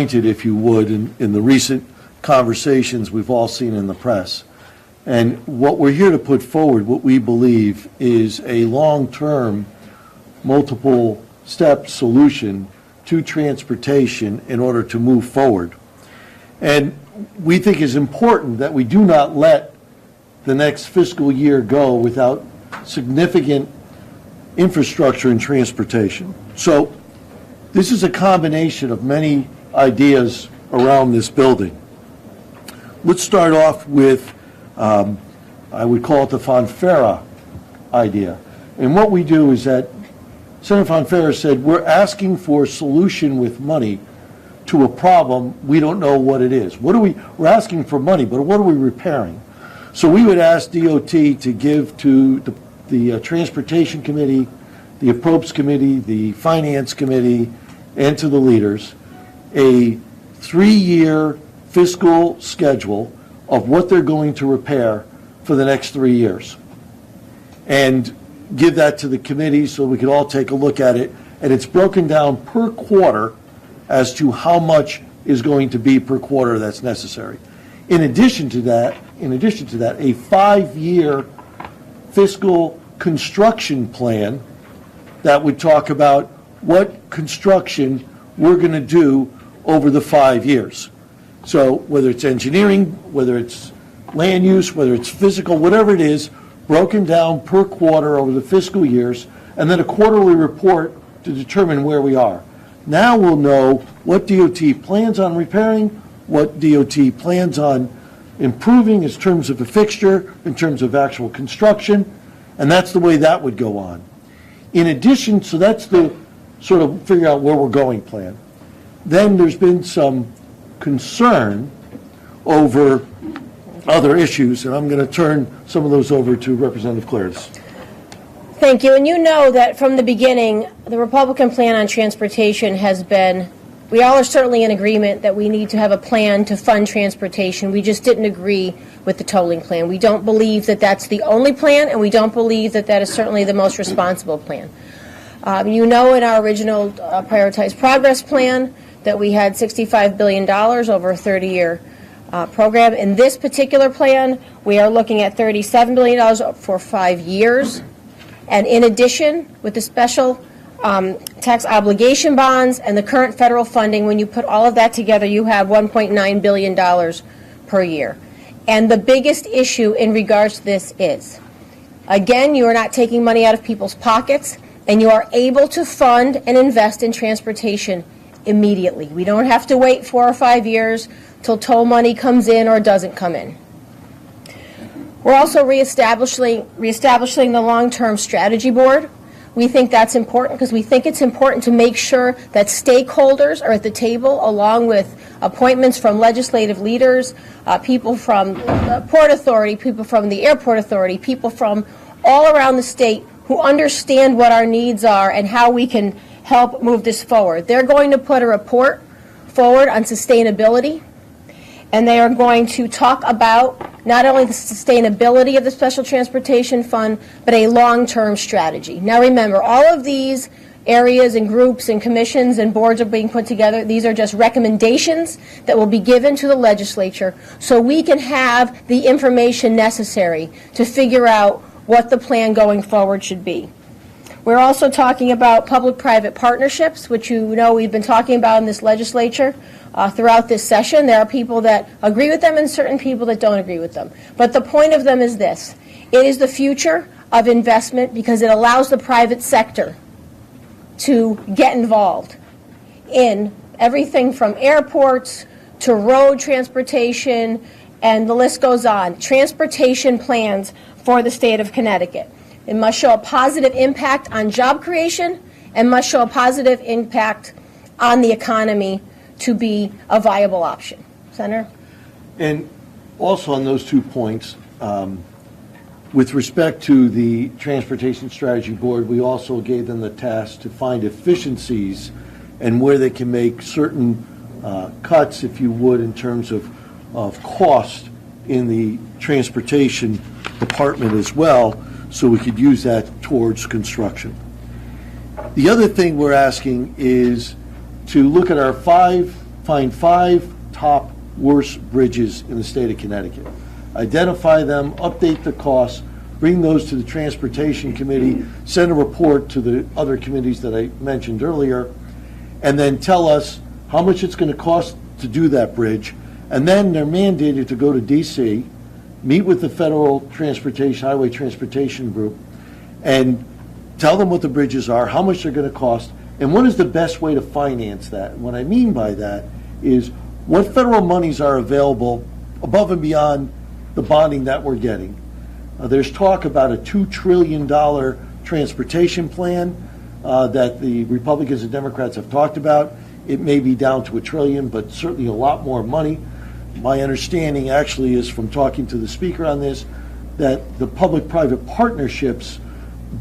if you would, in the recent conversations we've all seen in the press. And what we're here to put forward, what we believe, is a long-term, multiple-step solution to transportation in order to move forward. And we think it's important that we do not let the next fiscal year go without significant infrastructure and transportation. So this is a combination of many ideas around this building. Let's start off with, I would call it the Fonfera idea. And what we do is that Senator Fonfera said, we're asking for a solution with money to a problem we don't know what it is. We're asking for money, but what are we repairing? So we would ask DOT to give to the Transportation Committee, the Appropriations Committee, the Finance Committee, and to the leaders, a 3-year fiscal schedule of what they're going to repair for the next 3 years. And give that to the committee so we could all take a look at it. And it's broken down per quarter as to how much is going to be per quarter that's necessary. In addition to that, a 5-year fiscal construction plan that would talk about what construction we're going to do over the 5 years. So whether it's engineering, whether it's land use, whether it's physical, whatever it is, broken down per quarter over the fiscal years, and then a quarterly report to determine where we are. Now we'll know what DOT plans on repairing, what DOT plans on improving in terms of a fixture, in terms of actual construction, and that's the way that would go on. In addition, so that's the sort of figure out where we're going plan. Then there's been some concern over other issues, and I'm going to turn some of those over to Representative Claris. Thank you. And you know that from the beginning, the Republican plan on transportation has been, we all are certainly in agreement that we need to have a plan to fund transportation. We just didn't agree with the tolling plan. We don't believe that that's the only plan, and we don't believe that that is certainly the most responsible plan. You know, in our original prioritized progress plan that we had $65 billion over a 30-year program. In this particular plan, we are looking at $37 billion for 5 years. And in addition, with the special tax obligation bonds and the current federal funding, when you put all of that together, you have $1.9 billion per year. And the biggest issue in regards to this is, again, you are not taking money out of people's pockets, and you are able to fund and invest in transportation immediately. We don't have to wait 4 or 5 years till toll money comes in or doesn't come in. We're also reestablishing the long-term strategy board. We think that's important because we think it's important to make sure that stakeholders are at the table, along with appointments from legislative leaders, people from the Port Authority, people from the Airport Authority, people from all around the state who understand what our needs are and how we can help move this forward. They're going to put a report forward on sustainability, and they are going to talk about not only the sustainability of the Special Transportation Fund, but a long-term strategy. Now remember, all of these areas and groups and commissions and boards are being put together. These are just recommendations that will be given to the legislature so we can have the information necessary to figure out what the plan going forward should be. We're also talking about public-private partnerships, which you know we've been talking about in this legislature throughout this session. There are people that agree with them and certain people that don't agree with them. But the point of them is this. It is the future of investment because it allows the private sector to get involved in everything from airports to road transportation, and the list goes on. Transportation plans for the state of Connecticut. It must show a positive impact on job creation and must show a positive impact on the economy to be a viable option. Senator? And also on those 2 points, with respect to the Transportation Strategy Board, we also gave them the task to find efficiencies and where they can make certain cuts, if you would, in terms of cost in the transportation department as well, so we could use that towards construction. The other thing we're asking is to look at our 5 find 5 top worst bridges in the state of Connecticut, identify them, update the costs, bring those to the Transportation Committee, send a report to the other committees that I mentioned earlier, and then tell us how much it's going to cost to do that bridge. And then they're mandated to go to DC, meet with the Federal Highway Transportation Group, and tell them what the bridges are, how much they're going to cost, and what is the best way to finance that. And what I mean by that is what federal monies are available above and beyond the bonding that we're getting. There's talk about a $2 trillion transportation plan that the Republicans and Democrats have talked about. It may be down to $1 trillion, but certainly a lot more money. My understanding actually is from talking to the speaker on this, that the public-private partnerships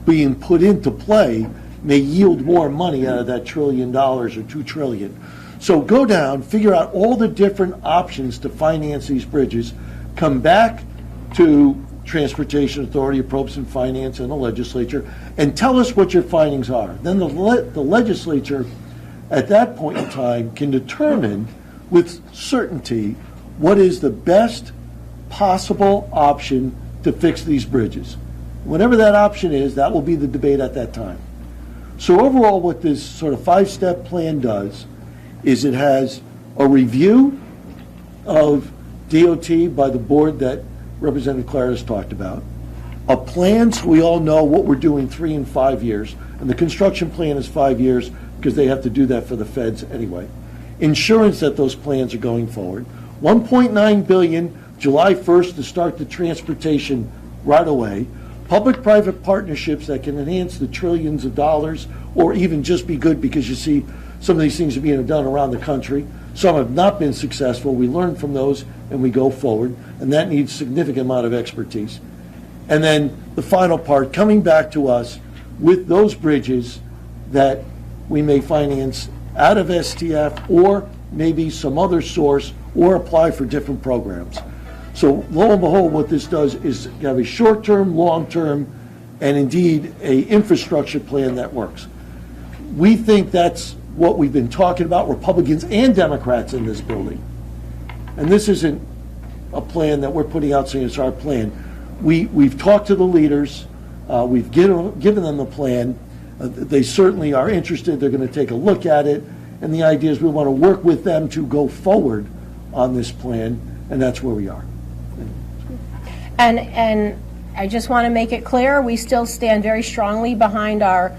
being put into play may yield more money out of that $1 trillion or $2 trillion. So go down, figure out all the different options to finance these bridges, come back to Transportation Authority, Appropriations and Finance, and the legislature, and tell us what your findings are. Then the legislature, at that point in time, can determine with certainty what is the best possible option to fix these bridges. Whatever that option is, that will be the debate at that time. So overall, what this sort of 5-step plan does is it has a review of DOT by the board that Representative Clare has talked about, a plan so we all know what we're doing 3 and 5 years, and the construction plan is 5 years because they have to do that for the feds anyway. Insurance that those plans are going forward. $1.9 billion, July 1st to start the transportation right away. Public-private partnerships that can enhance the trillions of dollars or even just be good because you see some of these things are being done around the country. Some have not been successful. We learn from those and we go forward, and that needs significant amount of expertise. And then the final part, coming back to us with those bridges that we may finance out of STF or maybe some other source or apply for different programs. So lo and behold, what this does is have a short-term, long-term, and indeed a infrastructure plan that works. We think that's what we've been talking about, Republicans and Democrats in this building. And this isn't a plan that we're putting out saying it's our plan. We've talked to the leaders. We've given them the plan. They certainly are interested. They're going to take a look at it. And the idea is we want to work with them to go forward on this plan, and that's where we are. And I just want to make it clear, we still stand very strongly behind our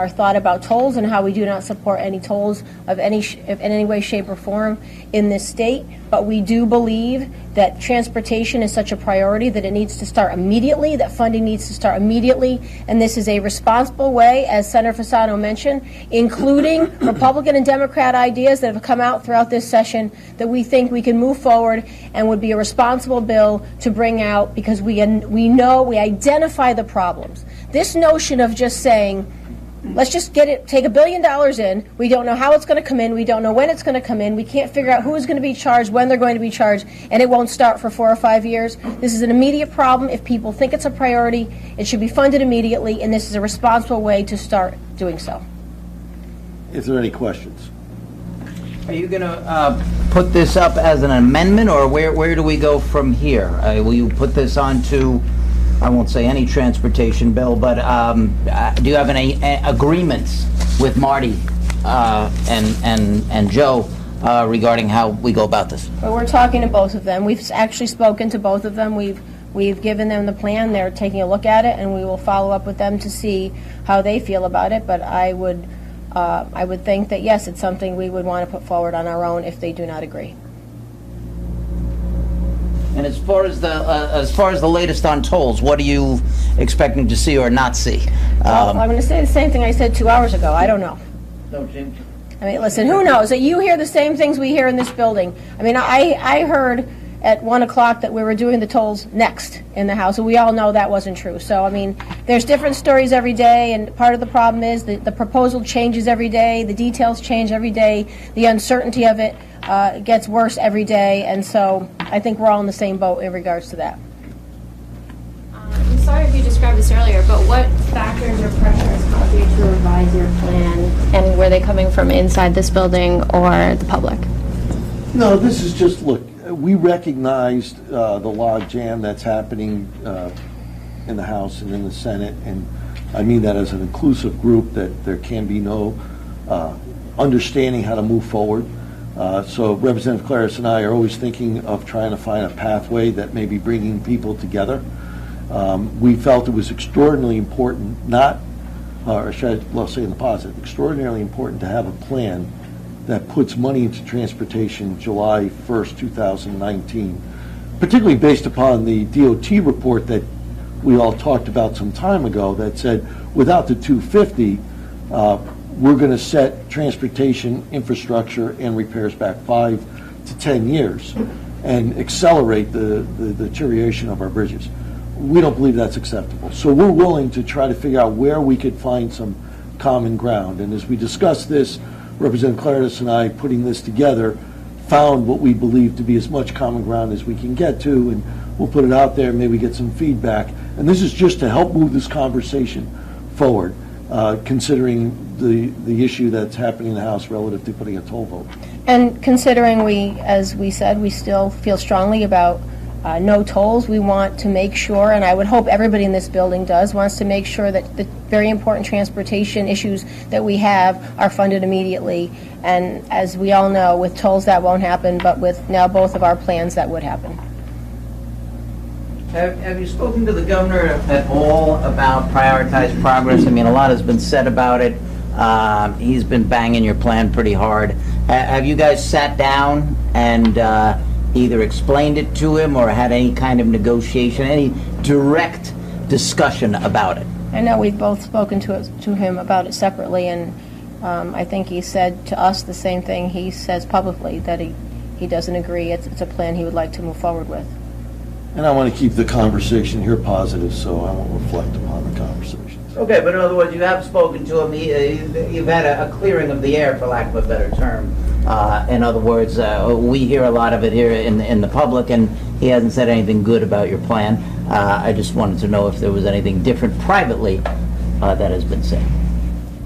thought about tolls and how we do not support any tolls in any way, shape, or form in this state. But we do believe that transportation is such a priority that it needs to start immediately, that funding needs to start immediately, and this is a responsible way, as Senator Fasano mentioned, including Republican and Democrat ideas that have come out throughout this session that we think we can move forward and would be a responsible bill to bring out because we identify the problems. This notion of just saying, let's just take $1 billion in. We don't know how it's going to come in. We don't know when it's going to come in. We can't figure out who is going to be charged, when they're going to be charged, and it won't start for 4 or 5 years. This is an immediate problem. If people think it's a priority, it should be funded immediately, and this is a responsible way to start doing so. If there are any questions. Are you going to put this up as an amendment, or where do we go from here? Will you put this onto, I won't say any transportation bill, but do you have any agreements with Marty and Joe regarding how we go about this? But we're talking to both of them. We've actually spoken to both of them. We've given them the plan. They're taking a look at it, and we will follow up with them to see how they feel about it. But I would think that, yes, it's something we would want to put forward on our own if they do not agree. And as far as the latest on tolls, what are you expecting to see or not see? Well, I'm going to say the same thing I said 2 hours ago. I don't know. No, Jim. I mean, listen, who knows? You hear the same things we hear in this building. I mean, I heard at 1 o'clock that we were doing the tolls next in the House, and we all know that wasn't true. So, I mean, there's different stories every day, and part of the problem is the proposal changes every day, the details change every day, the uncertainty of it gets worse every day, and so I think we're all in the same boat in regards to that. I'm sorry if you described this earlier, but what factors or pressures caused you to revise your plan, and were they coming from inside this building or the public? No, this is just, look, we recognized the log jam that's happening in the House and in the Senate, and I mean that as an inclusive group, that there can be no understanding how to move forward. So Representative Claris and I are always thinking of trying to find a pathway that may be bringing people together. We felt it was extraordinarily important, or should I say in the positive, extraordinarily important to have a plan that puts money into transportation July 1st, 2019, particularly based upon the DOT report that we all talked about some time ago that said without the 250, we're going to set transportation infrastructure and repairs back 5 to 10 years and accelerate the deterioration of our bridges. We don't believe that's acceptable. So we're willing to try to figure out where we could find some common ground. And as we discussed this, Representative Claris and I, putting this together, found what we believe to be as much common ground as we can get to, and we'll put it out there, maybe get some feedback. And this is just to help move this conversation forward, considering the issue that's happening in the House relative to putting a toll vote. And considering as we said, we still feel strongly about no tolls, we want to make sure, and I would hope everybody in this building wants to make sure that the very important transportation issues that we have are funded immediately. And as we all know, with tolls that won't happen, but with now both of our plans that would happen. Have you spoken to the governor at all about prioritized progress? I mean, a lot has been said about it. He's been banging your plan pretty hard. Have you guys sat down and either explained it to him or had any kind of negotiation, any direct discussion about it? I know we've both spoken to him about it separately, and I think he said to us the same thing he says publicly, that he doesn't agree. It's a plan he would like to move forward with. And I want to keep the conversation here positive, so I won't reflect upon the conversations. Okay, but in other words, you have spoken to him. You've had a clearing of the air, for lack of a better term. In other words, we hear a lot of it here in the public, and he hasn't said anything good about your plan. I just wanted to know if there was anything different privately that has been said.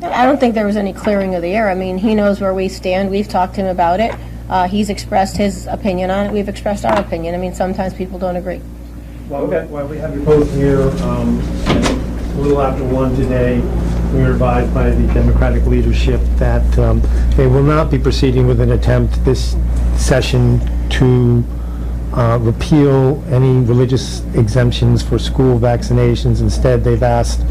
I don't think there was any clearing of the air. I mean, he knows where we stand. We've talked to him about it. He's expressed his opinion on it. We've expressed our opinion. I mean, sometimes people don't agree. Well, while we have you both here, a little after 1 today, we were advised by the Democratic leadership that they will not be proceeding with an attempt this session to repeal any religious exemptions for school vaccinations. Instead, they've asked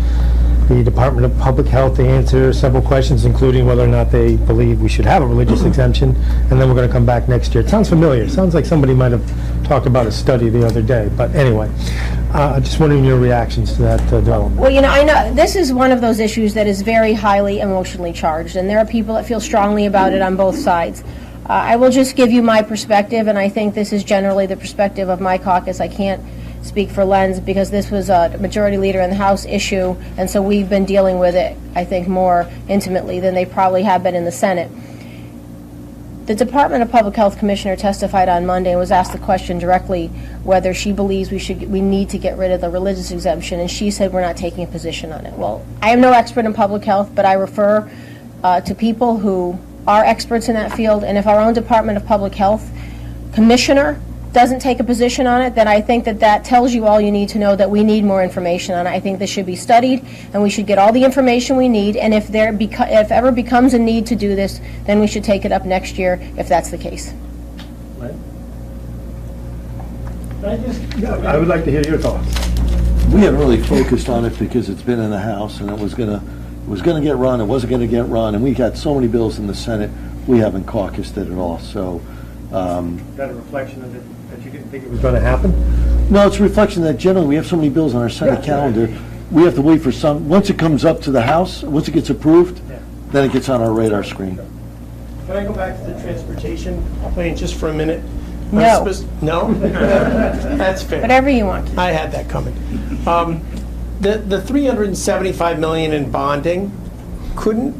the Department of Public Health to answer several questions, including whether or not they believe we should have a religious exemption, and then we're going to come back next year. It sounds familiar. It sounds like somebody might have talked about a study the other day. But anyway, just wondering your reactions to that development. Well, I know this is one of those issues that is very highly emotionally charged, and there are people that feel strongly about it on both sides. I will just give you my perspective, and I think this is generally the perspective of my caucus. I can't speak for Len's because this was a majority leader in the House issue, and so we've been dealing with it, I think, more intimately than they probably have been in the Senate. The Department of Public Health Commissioner testified on Monday and was asked the question directly whether she believes we need to get rid of the religious exemption, and she said we're not taking a position on it. Well, I am no expert in public health, but I refer to people who are experts in that field, and if our own Department of Public Health Commissioner doesn't take a position on it, then I think that tells you all you need to know, that we need more information on it. I think this should be studied, and we should get all the information we need, and if ever becomes a need to do this, then we should take it up next year if that's the case. I would like to hear your thoughts. We haven't really focused on it because it's been in the House, and it was going to get run, it wasn't going to get run, and we got so many bills in the Senate, we haven't caucused it at all. So Is that a reflection of it, that you didn't think it was going to happen? no, it's a reflection that generally we have so many bills on our Senate calendar, we have to wait for some, once it comes up to the House, once it gets approved, then it gets on our radar screen. Can I go back to the transportation plan just for a minute? No. No? That's fair. Whatever you want. I had that coming. The $375 million in bonding, couldn't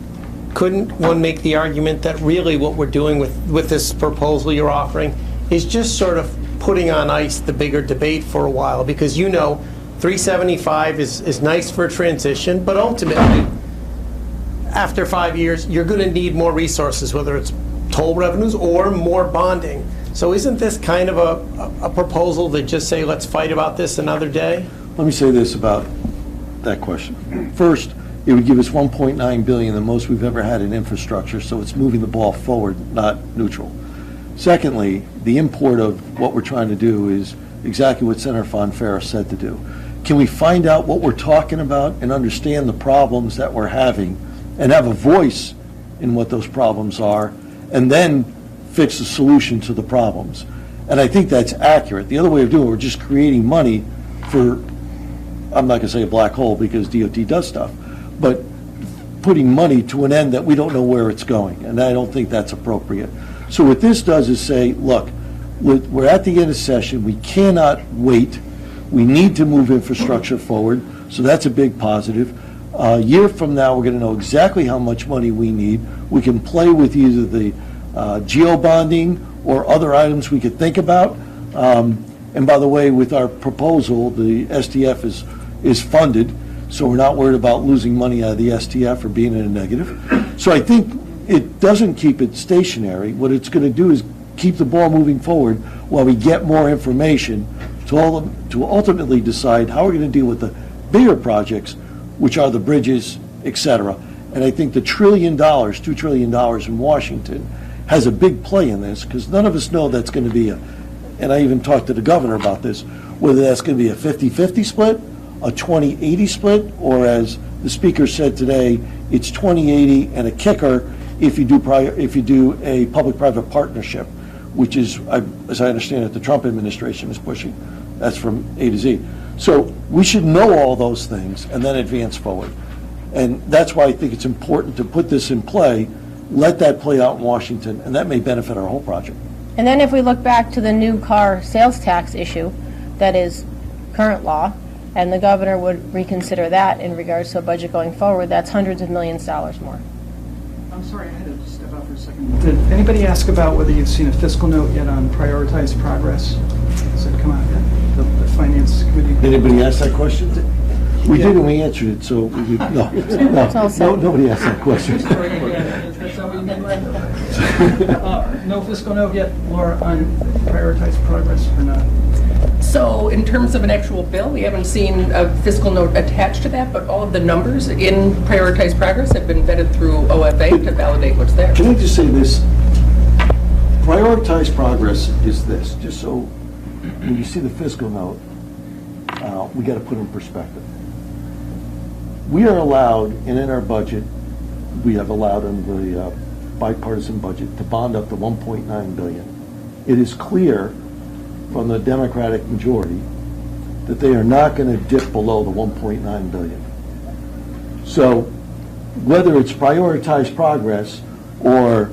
one make the argument that really what we're doing with this proposal you're offering is just sort of putting on ice the bigger debate for a while? Because 375 is nice for a transition, but ultimately, after 5 years, you're going to need more resources, whether it's toll revenues or more bonding. So isn't this kind of a proposal that just say, let's fight about this another day? Let me say this about that question. First, it would give us $1.9 billion, the most we've ever had in infrastructure, so it's moving the ball forward, not neutral. Secondly, the import of what we're trying to do is exactly what Senator Fonfara said to do. Can we find out what we're talking about and understand the problems that we're having and have a voice in what those problems are, and then fix the solution to the problems? And I think that's accurate. The other way of doing it, we're just creating money for, I'm not going to say a black hole because DOT does stuff, but putting money to an end that we don't know where it's going, and I don't think that's appropriate. So what this does is say, look, we're at the end of session, we cannot wait, we need to move infrastructure forward, so that's a big positive. A year from now, we're going to know exactly how much money we need. We can play with either the geo-bonding or other items we could think about. And by the way, with our proposal, the STF is funded, so we're not worried about losing money out of the STF or being in a negative. So I think it doesn't keep it stationary. What it's going to do is keep the ball moving forward while we get more information to ultimately decide how we're going to deal with the bigger projects, which are the bridges, et cetera. And I think the $1 trillion, $2 trillion in Washington has a big play in this, because none of us know that's going to be and I even talked to the governor about this, whether that's going to be a 50-50 split, a 20-80 split, or as the speaker said today, it's 20-80 and a kicker if you do a public-private partnership, which is, as I understand it, the Trump administration is pushing. That's from A to Z. So we should know all those things and then advance forward. And that's why I think it's important to put this in play, let that play out in Washington, and that may benefit our whole project. And then if we look back to the new car sales tax issue, that is current law, and the governor would reconsider that in regards to a budget going forward, that's hundreds of millions of dollars more. I'm sorry, I had to step out for a second. Did anybody ask about whether you've seen a fiscal note yet on prioritized progress? Has it come out yet? The Finance Committee? Did anybody ask that question? We did, and we answered it, so we did, no, nobody asked that question. No fiscal note yet, Laura, on prioritized progress or not? So in terms of an actual bill, we haven't seen a fiscal note attached to that, but all of the numbers in prioritized progress have been vetted through OFA to validate what's there. Can I just say this? Prioritized progress is this, just so when you see the fiscal note, we got to put it in perspective. We are allowed, and in our budget, we have allowed in the bipartisan budget to bond up to $1.9 billion. It is clear from the Democratic majority that they are not going to dip below the $1.9 billion. So whether it's prioritized progress or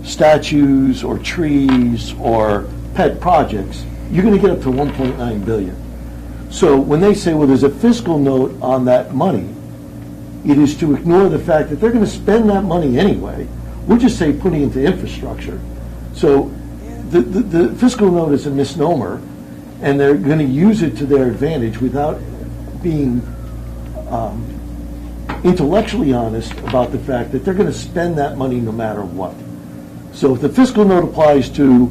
statues or trees or pet projects, you're going to get up to $1.9 billion. So when they say, well, there's a fiscal note on that money, it is to ignore the fact that they're going to spend that money anyway. We're just saying putting it into infrastructure. So the fiscal note is a misnomer, and they're going to use it to their advantage without being intellectually honest about the fact that they're going to spend that money no matter what. So if the fiscal note applies to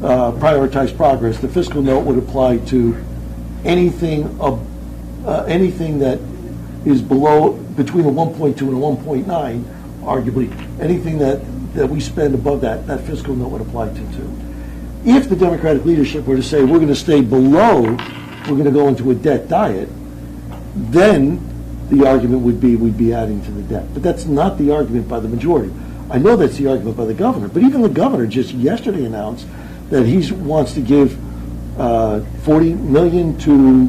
prioritized progress, the fiscal note would apply to anything that is between a 1.2 and a 1.9, arguably, anything that we spend above that fiscal note would apply to too. If the Democratic leadership were to say we're going to stay below, we're going to go into a debt diet, then the argument would be we'd be adding to the debt. But that's not the argument by the majority. I know that's the argument by the governor, but even the governor just yesterday announced that he wants to give $40 million to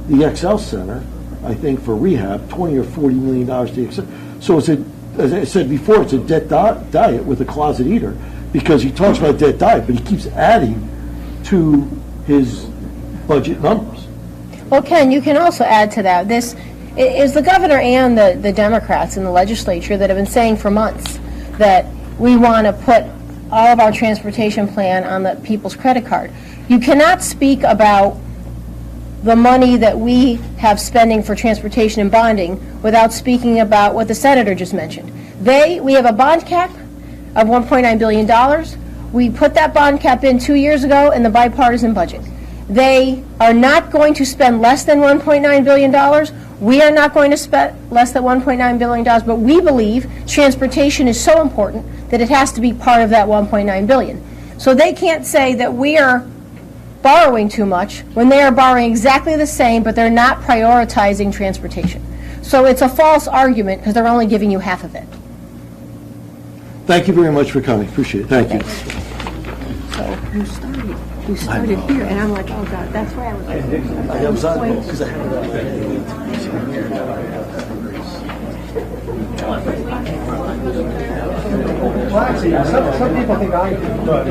the XL Center, I think, for rehab, $20 or $40 million to the XL. So it's as I said before, it's a debt diet with a closet eater, because he talks about debt diet, but he keeps adding to his budget numbers. Well, Ken, you can also add to that. This is the governor and the Democrats in the legislature that have been saying for months that we want to put all of our transportation plan on the people's credit card. You cannot speak about the money that we have spending for transportation and bonding without speaking about what the senator just mentioned. We have a bond cap of $1.9 billion. We put that bond cap in 2 years ago in the bipartisan budget. They are not going to spend less than $1.9 billion. We are not going to spend less than $1.9 billion, but we believe transportation is so important that it has to be part of that $1.9 billion. So they can't say that we are borrowing too much when they are borrowing exactly the same, but they're not prioritizing transportation. So it's a false argument because they're only giving you half of it. Thank you very much for coming. Appreciate it. Thank you. So you started here, and I'm like, oh God, that's why I was Well, actually, some people think I do, but...